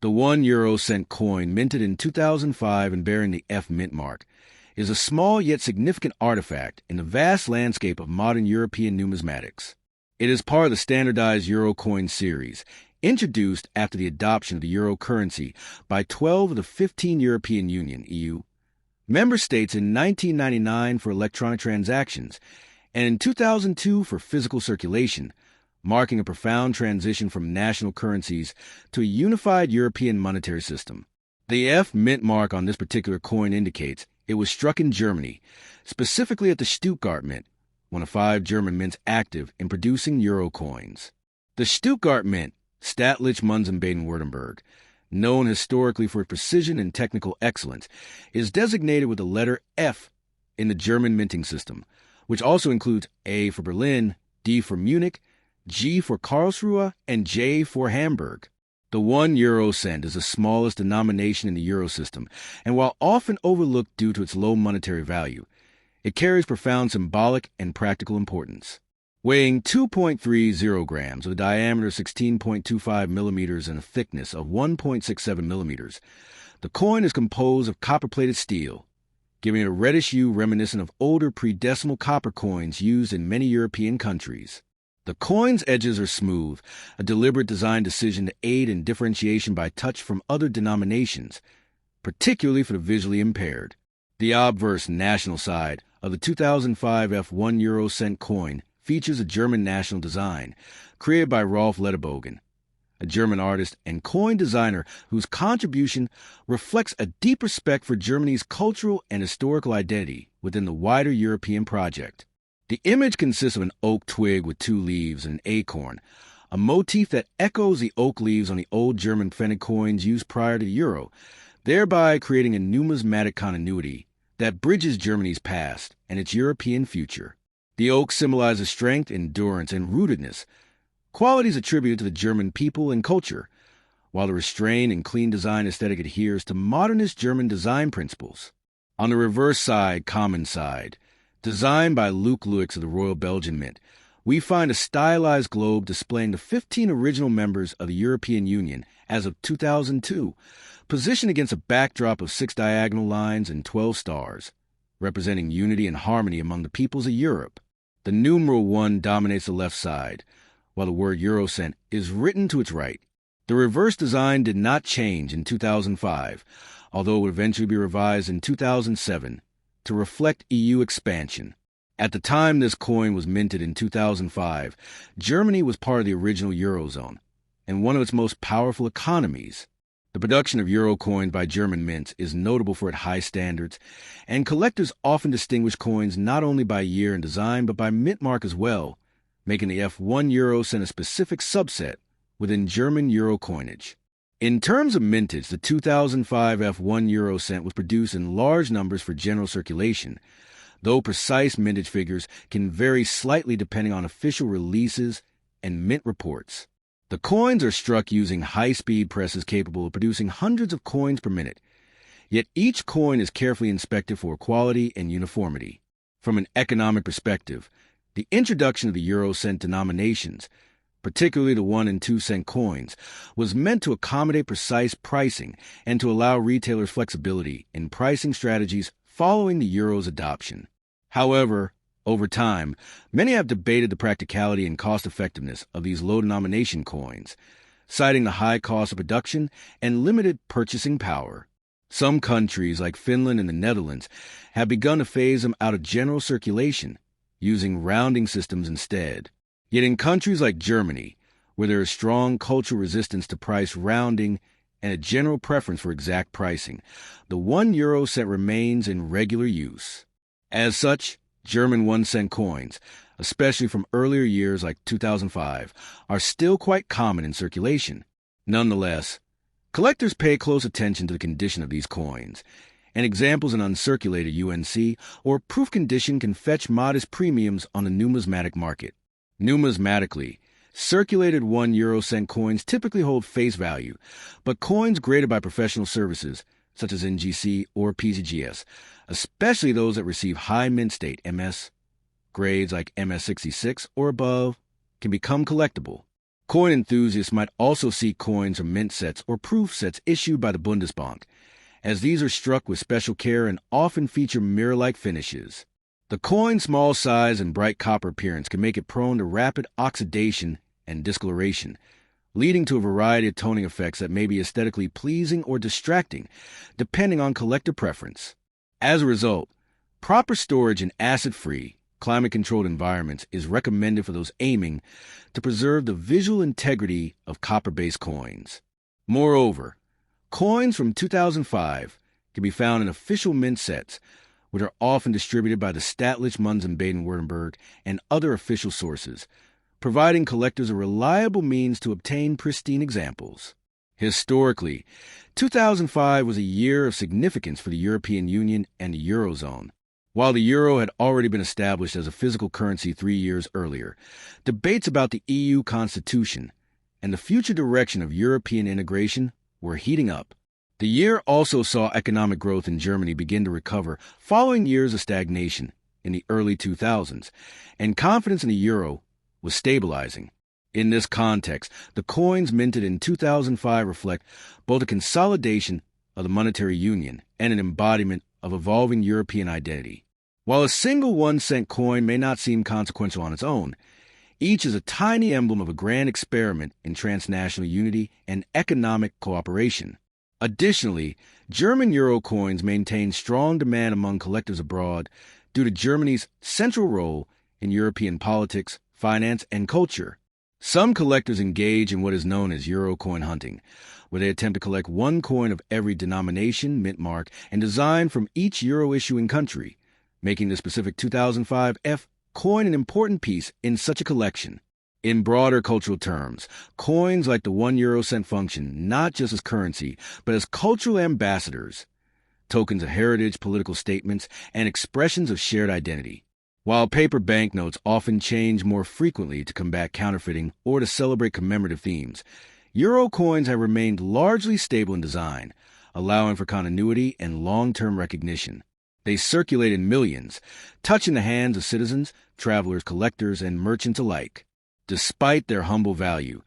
The €1 coin, minted in 2005 and bearing the F mint mark, is a small yet significant artifact in the vast landscape of modern European numismatics. It is part of the standardized Eurocoin series, introduced after the adoption of the euro currency by 12 of the 15 European Union (EU) member states in 1999 for electronic transactions, and in 2002 for physical circulation, marking a profound transition from national currencies to a unified European monetary system. The F mint mark on this particular coin indicates it was struck in Germany, specifically at the Stuttgart Mint, one of 5 German mints active in producing euro coins. The Stuttgart Mint, Staatliche Münzen Baden-Württemberg, known historically for its precision and technical excellence, is designated with the letter F in the German minting system, which also includes A for Berlin, D for Munich, G for Karlsruhe, and J for Hamburg. The €1 is the smallest denomination in the euro system, and while often overlooked due to its low monetary value, it carries profound symbolic and practical importance. Weighing 2.30 grams with a diameter of 16.25 millimeters and a thickness of 1.67 millimeters, the coin is composed of copper-plated steel, giving it a reddish hue reminiscent of older pre-decimal copper coins used in many European countries. The coin's edges are smooth, a deliberate design decision to aid in differentiation by touch from other denominations, particularly for the visually impaired. The obverse national side of the 2005 €1 coin features a German national design, created by Rolf Lederbogen, a German artist and coin designer whose contribution reflects a deep respect for Germany's cultural and historical identity within the wider European project. The image consists of an oak twig with 2 leaves and an acorn, a motif that echoes the oak leaves on the old German Pfennig coins used prior to the euro, thereby creating a numismatic continuity that bridges Germany's past and its European future. The oak symbolizes strength, endurance, and rootedness, qualities attributed to the German people and culture, while the restrained and clean design aesthetic adheres to modernist German design principles. On the reverse side, common side, designed by Luc Luix of the Royal Belgian Mint, we find a stylized globe displaying the 15 original members of the European Union as of 2002, positioned against a backdrop of 6 diagonal lines and 12 stars, representing unity and harmony among the peoples of Europe. The numeral 1 dominates the left side, while the word Eurocent is written to its right. The reverse design did not change in 2005, although it would eventually be revised in 2007 to reflect EU expansion. At the time this coin was minted in 2005, Germany was part of the original Eurozone and one of its most powerful economies. The production of euro coins by German mints is notable for its high standards, and collectors often distinguish coins not only by year and design but by mint mark as well, making the €1 a specific subset within German euro coinage. In terms of mintage, the 2005 €1 was produced in large numbers for general circulation, though precise mintage figures can vary slightly depending on official releases and mint reports. The coins are struck using high-speed presses capable of producing hundreds of coins per minute, yet each coin is carefully inspected for quality and uniformity. From an economic perspective, the introduction of the Eurocent denominations, particularly the 1 and 2 cent coins, was meant to accommodate precise pricing and to allow retailers flexibility in pricing strategies following the euro's adoption. However, over time, many have debated the practicality and cost-effectiveness of these low-denomination coins, citing the high cost of production and limited purchasing power. Some countries, like Finland and the Netherlands, have begun to phase them out of general circulation, using rounding systems instead. Yet in countries like Germany, where there is strong cultural resistance to price rounding and a general preference for exact pricing, the €1 remains in regular use. As such, German 1 cent coins, especially from earlier years like 2005, are still quite common in circulation. Nonetheless, collectors pay close attention to the condition of these coins, and examples in uncirculated UNC or proof condition can fetch modest premiums on the numismatic market. Numismatically, circulated €1 coins typically hold face value, but coins graded by professional services, such as NGC or PCGS, especially those that receive high mint state MS grades like MS66 or above, can become collectible. Coin enthusiasts might also seek coins from mint sets or proof sets issued by the Bundesbank, as these are struck with special care and often feature mirror-like finishes. The coin's small size and bright copper appearance can make it prone to rapid oxidation and discoloration, leading to a variety of toning effects that may be aesthetically pleasing or distracting, depending on collector preference. As a result, proper storage in acid-free, climate-controlled environments is recommended for those aiming to preserve the visual integrity of copper-based coins. Moreover, coins from 2005 can be found in official mint sets, which are often distributed by the Staatliche Münzen Baden-Württemberg and other official sources, providing collectors a reliable means to obtain pristine examples. Historically, 2005 was a year of significance for the European Union and the Eurozone. While the euro had already been established as a physical currency 3 years earlier, debates about the EU constitution and the future direction of European integration were heating up. The year also saw economic growth in Germany begin to recover following years of stagnation in the early 2000s, and confidence in the euro was stabilizing. In this context, the coins minted in 2005 reflect both a consolidation of the monetary union and an embodiment of evolving European identity. While a single 1-cent coin may not seem consequential on its own, each is a tiny emblem of a grand experiment in transnational unity and economic cooperation. Additionally, German euro coins maintain strong demand among collectors abroad due to Germany's central role in European politics, finance, and culture. Some collectors engage in what is known as Eurocoin hunting, where they attempt to collect one coin of every denomination, mint mark, and design from each euro-issuing country, making the specific 2005 F coin an important piece in such a collection. In broader cultural terms, coins like the 1 euro cent function not just as currency, but as cultural ambassadors, tokens of heritage, political statements, and expressions of shared identity. While paper banknotes often change more frequently to combat counterfeiting or to celebrate commemorative themes, euro coins have remained largely stable in design, allowing for continuity and long-term recognition. They circulate in millions, touching the hands of citizens, travelers, collectors, and merchants alike. Despite their humble value,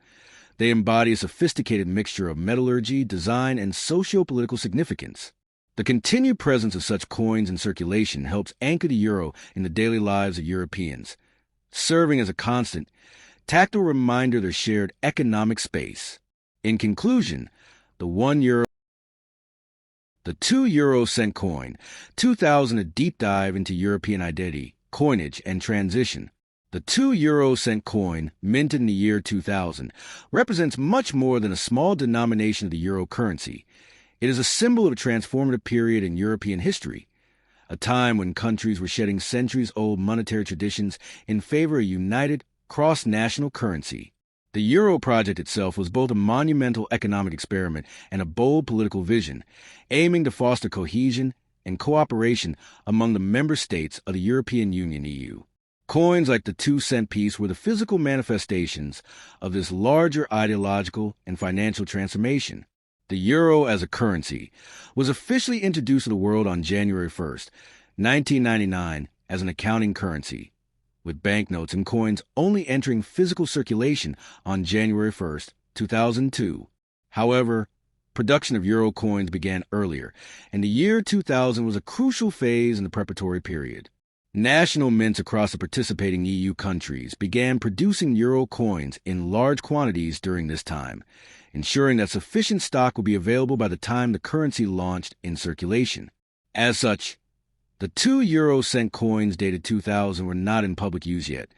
they embody a sophisticated mixture of metallurgy, design, and socio-political significance. The continued presence of such coins in circulation helps anchor the euro in the daily lives of Europeans, serving as a constant, tactile reminder of their shared economic space. In conclusion, the 2 euro cent coin, 2000, a deep dive into European identity, coinage, and transition. The 2 euro cent coin, minted in the year 2000, represents much more than a small denomination of the euro currency. It is a symbol of a transformative period in European history, a time when countries were shedding centuries-old monetary traditions in favor of a united, cross-national currency. The euro project itself was both a monumental economic experiment and a bold political vision, aiming to foster cohesion and cooperation among the member states of the European Union (EU). Coins like the 2-cent piece were the physical manifestations of this larger ideological and financial transformation. The euro as a currency was officially introduced to the world on January 1st, 1999 as an accounting currency, with banknotes and coins only entering physical circulation on January 1st, 2002. However, production of euro coins began earlier, and the year 2000 was a crucial phase in the preparatory period. National mints across the participating EU countries began producing euro coins in large quantities during this time, ensuring that sufficient stock would be available by the time the currency launched in circulation. As such, the 2 euro cent coins dated 2000 were not in public use yet,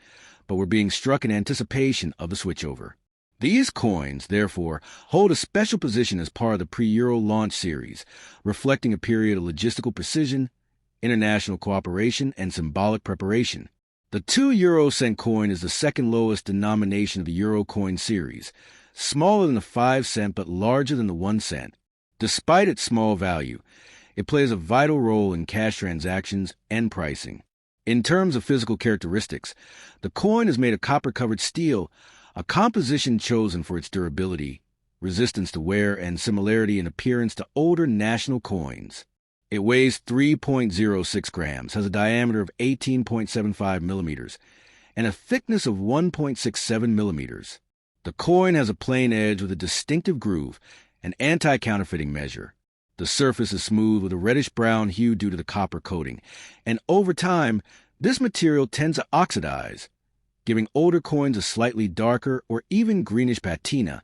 but were being struck in anticipation of the switchover. These coins, therefore, hold a special position as part of the pre-euro launch series, reflecting a period of logistical precision, international cooperation, and symbolic preparation. The 2 euro cent coin is the second lowest denomination of the euro coin series, smaller than the 5 cent but larger than the 1 cent. Despite its small value, it plays a vital role in cash transactions and pricing. In terms of physical characteristics, the coin is made of copper-covered steel, a composition chosen for its durability, resistance to wear, and similarity in appearance to older national coins. It weighs 3.06 grams, has a diameter of 18.75 millimeters, and a thickness of 1.67 millimeters. The coin has a plain edge with a distinctive groove, an anti-counterfeiting measure. The surface is smooth with a reddish-brown hue due to the copper coating, and over time, this material tends to oxidize, giving older coins a slightly darker or even greenish patina,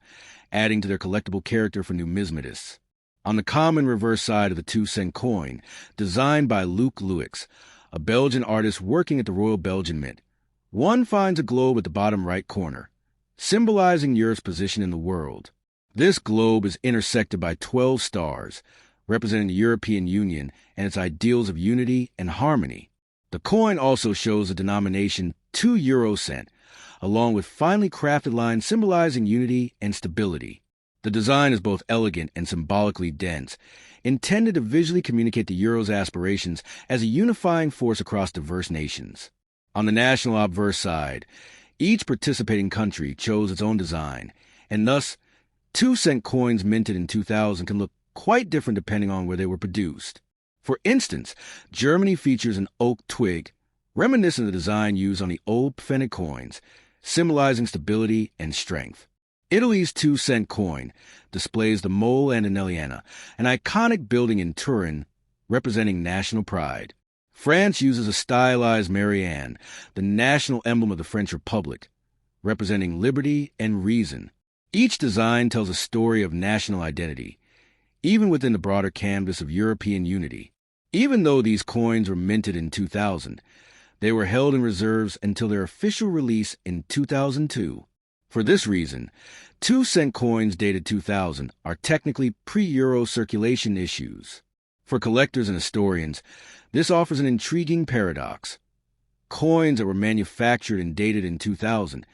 adding to their collectible character for numismatists. On the common reverse side of the 2-cent coin, designed by Luc Louix, a Belgian artist working at the Royal Belgian Mint, one finds a globe at the bottom right corner, symbolizing Europe's position in the world. This globe is intersected by 12 stars, representing the European Union and its ideals of unity and harmony. The coin also shows the denomination 2 Eurocent, along with finely crafted lines symbolizing unity and stability. The design is both elegant and symbolically dense, intended to visually communicate the euro's aspirations as a unifying force across diverse nations. On the national obverse side, each participating country chose its own design, and thus 2-cent coins minted in 2000 can look quite different depending on where they were produced. For instance, Germany features an oak twig, reminiscent of the design used on the old Pfennig coins, symbolizing stability and strength. Italy's 2-cent coin displays the Mole Antonelliana, an iconic building in Turin representing national pride. France uses a stylized Marianne, the national emblem of the French Republic, representing liberty and reason. Each design tells a story of national identity, even within the broader canvas of European unity. Even though these coins were minted in 2000, they were held in reserves until their official release in 2002. For this reason, 2-cent coins dated 2000 are technically pre-Euro circulation issues. For collectors and historians, this offers an intriguing paradox. Coins that were manufactured and dated in 2000,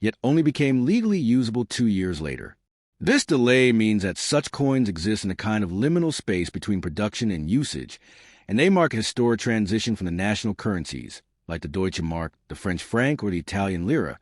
yet only became legally usable 2 years later. This delay means that such coins exist in a kind of liminal space between production and usage, and they mark a historic transition from the national currencies, like the Deutsche Mark, the French franc, or the Italian lira,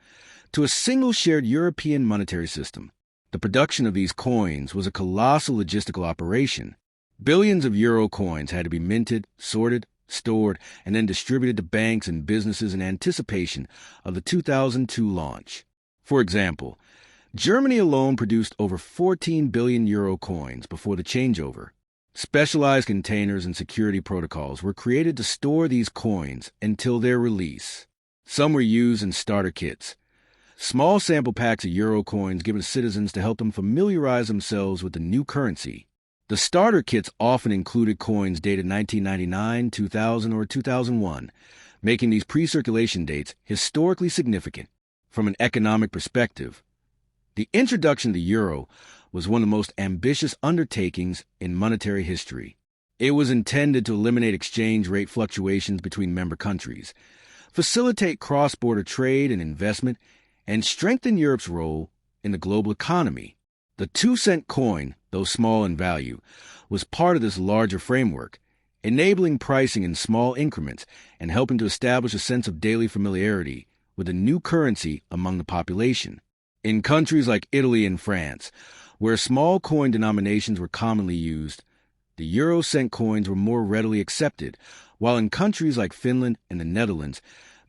to a single shared European monetary system. The production of these coins was a colossal logistical operation. Billions of euro coins had to be minted, sorted, stored, and then distributed to banks and businesses in anticipation of the 2002 launch. For example, Germany alone produced over 14 billion euro coins before the changeover. Specialized containers and security protocols were created to store these coins until their release. Some were used in starter kits, small sample packs of euro coins given to citizens to help them familiarize themselves with the new currency. The starter kits often included coins dated 1999, 2000, or 2001, making these pre-circulation dates historically significant. From an economic perspective, the introduction of the euro was one of the most ambitious undertakings in monetary history. It was intended to eliminate exchange rate fluctuations between member countries, facilitate cross-border trade and investment, and strengthen Europe's role in the global economy. The 2-cent coin, though small in value, was part of this larger framework, enabling pricing in small increments and helping to establish a sense of daily familiarity with a new currency among the population. In countries like Italy and France, where small coin denominations were commonly used, the euro-cent coins were more readily accepted, while in countries like Finland and the Netherlands,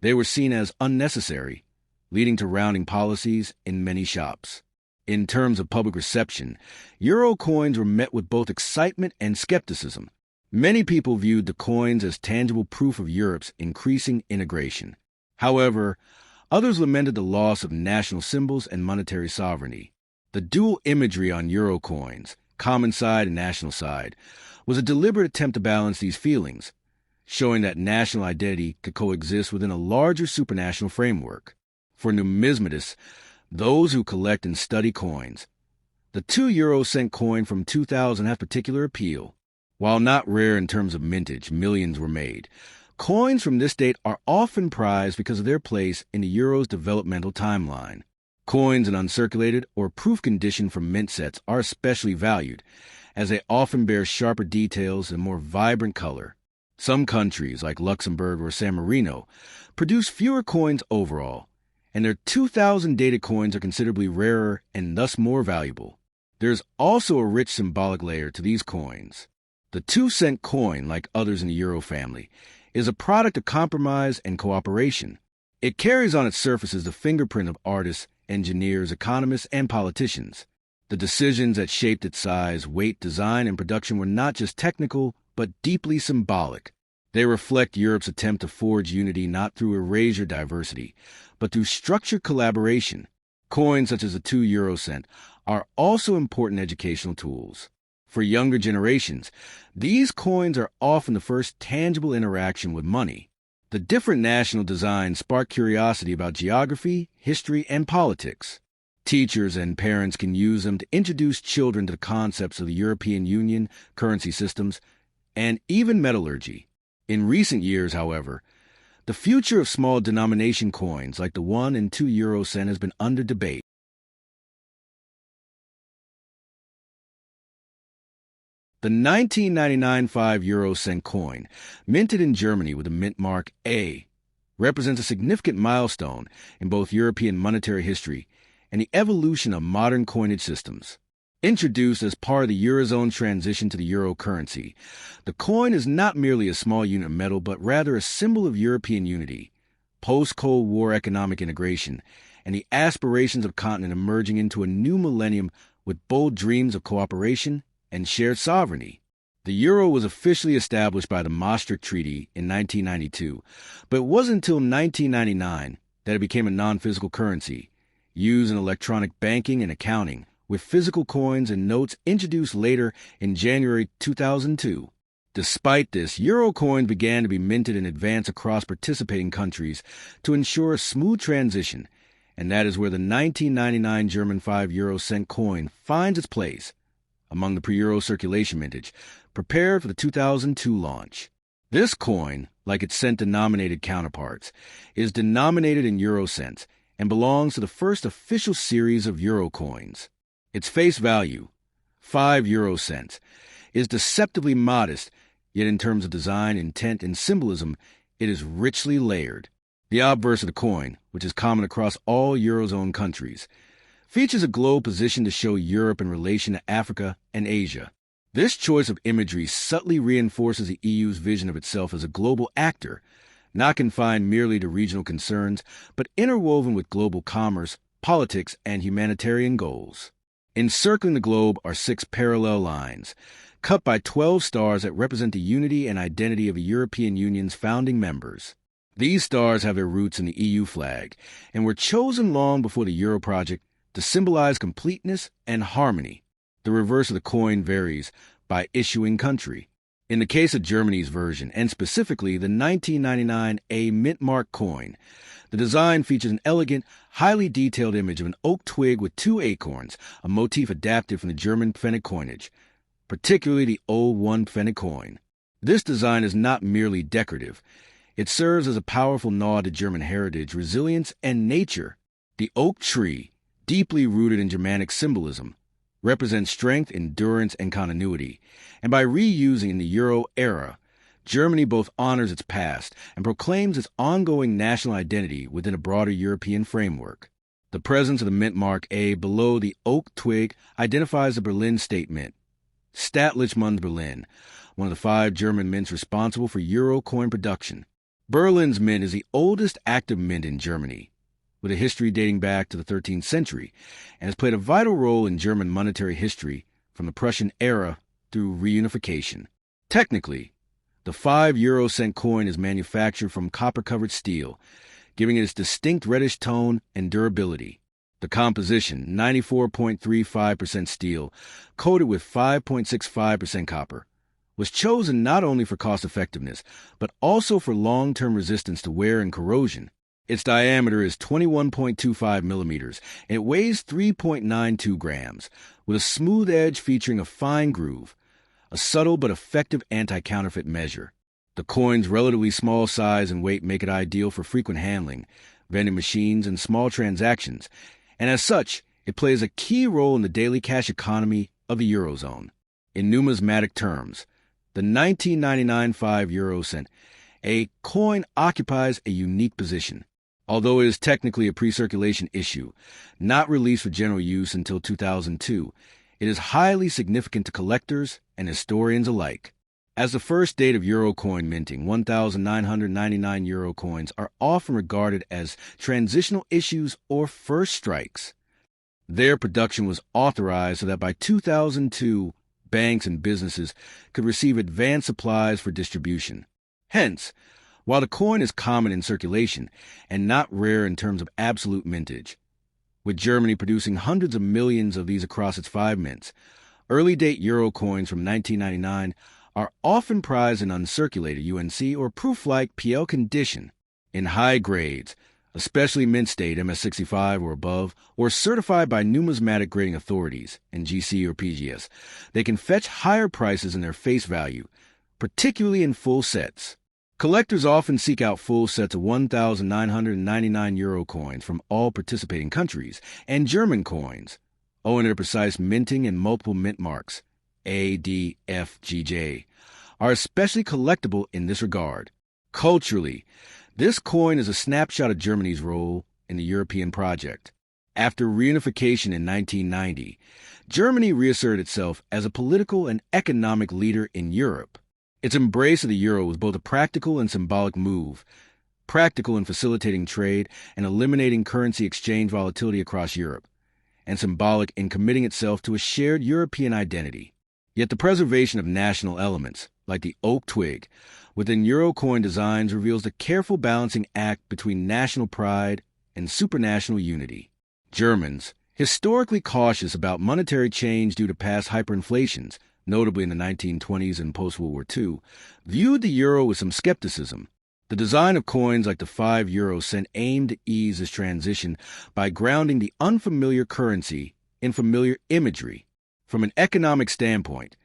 they were seen as unnecessary, leading to rounding policies in many shops. In terms of public reception, euro coins were met with both excitement and skepticism. Many people viewed the coins as tangible proof of Europe's increasing integration. However, others lamented the loss of national symbols and monetary sovereignty. The dual imagery on euro coins, common side and national side, was a deliberate attempt to balance these feelings, showing that national identity could coexist within a larger supranational framework. For numismatists, those who collect and study coins, the 2 Eurocent coin from 2000 has particular appeal. While not rare in terms of mintage, millions were made. Coins from this date are often prized because of their place in the euro's developmental timeline. Coins in uncirculated or proof condition from mint sets are especially valued, as they often bear sharper details and more vibrant color. Some countries, like Luxembourg or San Marino, produce fewer coins overall, and their 2000 dated coins are considerably rarer and thus more valuable. There is also a rich symbolic layer to these coins. The 2-cent coin, like others in the euro family, is a product of compromise and cooperation. It carries on its surfaces the fingerprint of artists engineers, economists, and politicians. The decisions that shaped its size, weight, design, and production were not just technical, but deeply symbolic. They reflect Europe's attempt to forge unity not through erasure diversity, but through structured collaboration. Coins such as the 2 euro cent are also important educational tools. For younger generations, these coins are often the first tangible interaction with money. The different national designs spark curiosity about geography, history, and politics. Teachers and parents can use them to introduce children to the concepts of the European Union, currency systems, and even metallurgy. In recent years, however, the future of small denomination coins like the 1 and 2 euro cent has been under debate. The 1999 5 euro cent coin, minted in Germany with the mint mark A, represents a significant milestone in both European monetary history and the evolution of modern coinage systems. Introduced as part of the Eurozone's transition to the euro currency, the coin is not merely a small unit of metal, but rather a symbol of European unity, post-Cold War economic integration, and the aspirations of the continent emerging into a new millennium with bold dreams of cooperation and shared sovereignty. The euro was officially established by the Maastricht Treaty in 1992, but it wasn't until 1999 that it became a non-physical currency, used in electronic banking and accounting, with physical coins and notes introduced later in January 2002. Despite this, Eurocoin began to be minted in advance across participating countries to ensure a smooth transition, and that is where the 1999 German 5 euro cent coin finds its place, among the pre-euro circulation mintage, prepared for the 2002 launch. This coin, like its cent-denominated counterparts, is denominated in euro cents and belongs to the first official series of euro coins. Its face value, 5 euro cents, is deceptively modest, yet in terms of design, intent, and symbolism, it is richly layered. The obverse of the coin, which is common across all Eurozone countries, features a globe positioned to show Europe in relation to Africa and Asia. This choice of imagery subtly reinforces the EU's vision of itself as a global actor, not confined merely to regional concerns, but interwoven with global commerce, politics, and humanitarian goals. Encircling the globe are 6 parallel lines, cut by 12 stars that represent the unity and identity of the European Union's founding members. These stars have their roots in the EU flag, and were chosen long before the Euro project to symbolize completeness and harmony. The reverse of the coin varies by issuing country. In the case of Germany's version, and specifically the 1999 A mint mark coin, the design features an elegant, highly detailed image of an oak twig with 2 acorns, a motif adapted from the German Pfennig coinage, particularly the old 1 Pfennig coin. This design is not merely decorative. It serves as a powerful nod to German heritage, resilience, and nature. The oak tree, deeply rooted in Germanic symbolism, represents strength, endurance, and continuity, and by reusing in the Euro era, Germany both honors its past and proclaims its ongoing national identity within a broader European framework. The presence of the mint mark A below the oak twig identifies the Berlin State Mint, Staatliche Berlin, one of the 5 German mints responsible for euro coin production. Berlin's mint is the oldest active mint in Germany, with a history dating back to the 13th century, and has played a vital role in German monetary history from the Prussian era through reunification. Technically, the 5 euro cent coin is manufactured from copper-covered steel, giving it its distinct reddish tone and durability. The composition, 94.35% steel, coated with 5.65% copper, was chosen not only for cost-effectiveness, but also for long-term resistance to wear and corrosion. Its diameter is 21.25 millimeters, and it weighs 3.92 grams, with a smooth edge featuring a fine groove, a subtle but effective anti-counterfeit measure. The coin's relatively small size and weight make it ideal for frequent handling, vending machines, and small transactions, and as such, it plays a key role in the daily cash economy of the Eurozone. In numismatic terms, the 1999 5 euro cent, a coin occupies a unique position. Although it is technically a pre-circulation issue, not released for general use until 2002, it is highly significant to collectors and historians alike. As the first date of Eurocoin minting, 1,999 Eurocoins are often regarded as transitional issues or first strikes. Their production was authorized so that by 2002, banks and businesses could receive advance supplies for distribution. Hence, while the coin is common in circulation and not rare in terms of absolute mintage, with Germany producing hundreds of millions of these across its 5 mints, early-date euro coins from 1999 are often prized in uncirculated UNC or proof-like PL condition in high grades, especially mint state MS65 or above, or certified by numismatic grading authorities, NGC or PGS. They can fetch higher prices in their face value, particularly in full sets. Collectors often seek out full sets of 1,999 euro coins from all participating countries, and German coins, owing to their precise minting and multiple mint marks, A, D, F, G, J, are especially collectible in this regard. Culturally, this coin is a snapshot of Germany's role in the European project. After reunification in 1990, Germany reasserted itself as a political and economic leader in Europe. Its embrace of the euro was both a practical and symbolic move, practical in facilitating trade and eliminating currency exchange volatility across Europe, and symbolic in committing itself to a shared European identity. Yet the preservation of national elements, like the oak twig, within Eurocoin designs reveals the careful balancing act between national pride and supranational unity. Germans, historically cautious about monetary change due to past hyperinflations, notably in the 1920s and post-World War II, viewed the euro with some skepticism. The design of coins like the 5 euro cent aimed to ease this transition by grounding the unfamiliar currency in familiar imagery. From an economic standpoint,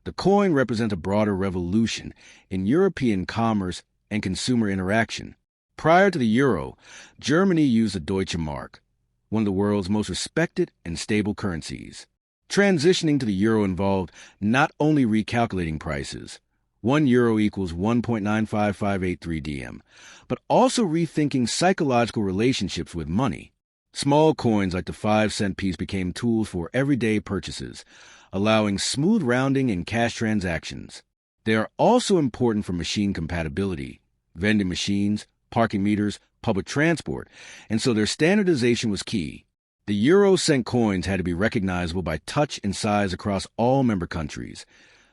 the coin represents a broader revolution in European commerce and consumer interaction. Prior to the euro, Germany used the Deutsche Mark, one of the world's most respected and stable currencies. Transitioning to the euro involved not only recalculating prices, 1 euro equals 1.95583 DM, but also rethinking psychological relationships with money. Small coins like the 5-cent piece became tools for everyday purchases, allowing smooth rounding in cash transactions. They are also important for machine compatibility, vending machines, parking meters, public transport, and so their standardization was key. The euro cent coins had to be recognizable by touch and size across all member countries,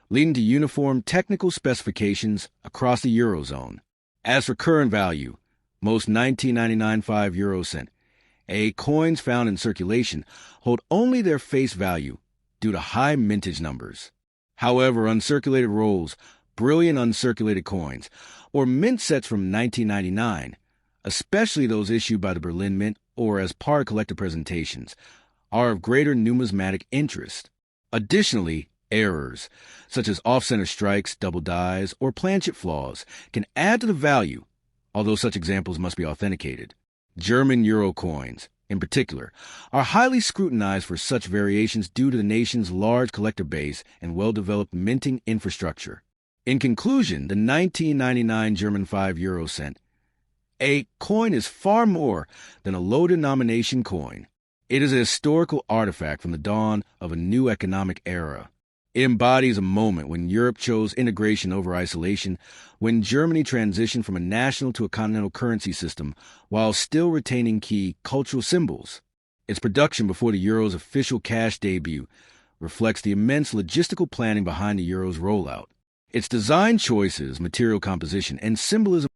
leading to uniform technical specifications across the Eurozone. As for current value, most 1999 5 euro cent coins found in circulation hold only their face value due to high mintage numbers. However, uncirculated rolls, brilliant uncirculated coins, or mint sets from 1999, especially those issued by the Berlin Mint or as part of collector presentations, are of greater numismatic interest. Additionally, errors, such as off-center strikes, double dies, or planchet flaws, can add to the value, although such examples must be authenticated. German euro coins, in particular, are highly scrutinized for such variations due to the nation's large collector base and well-developed minting infrastructure. In conclusion, the 1999 German 5 euro cent coin is far more than a low-denomination coin. It is a historical artifact from the dawn of a new economic era. It embodies a moment when Europe chose integration over isolation, when Germany transitioned from a national to a continental currency system while still retaining key cultural symbols. Its production before the euro's official cash debut reflects the immense logistical planning behind the euro's rollout. Its design choices, material composition, and symbolism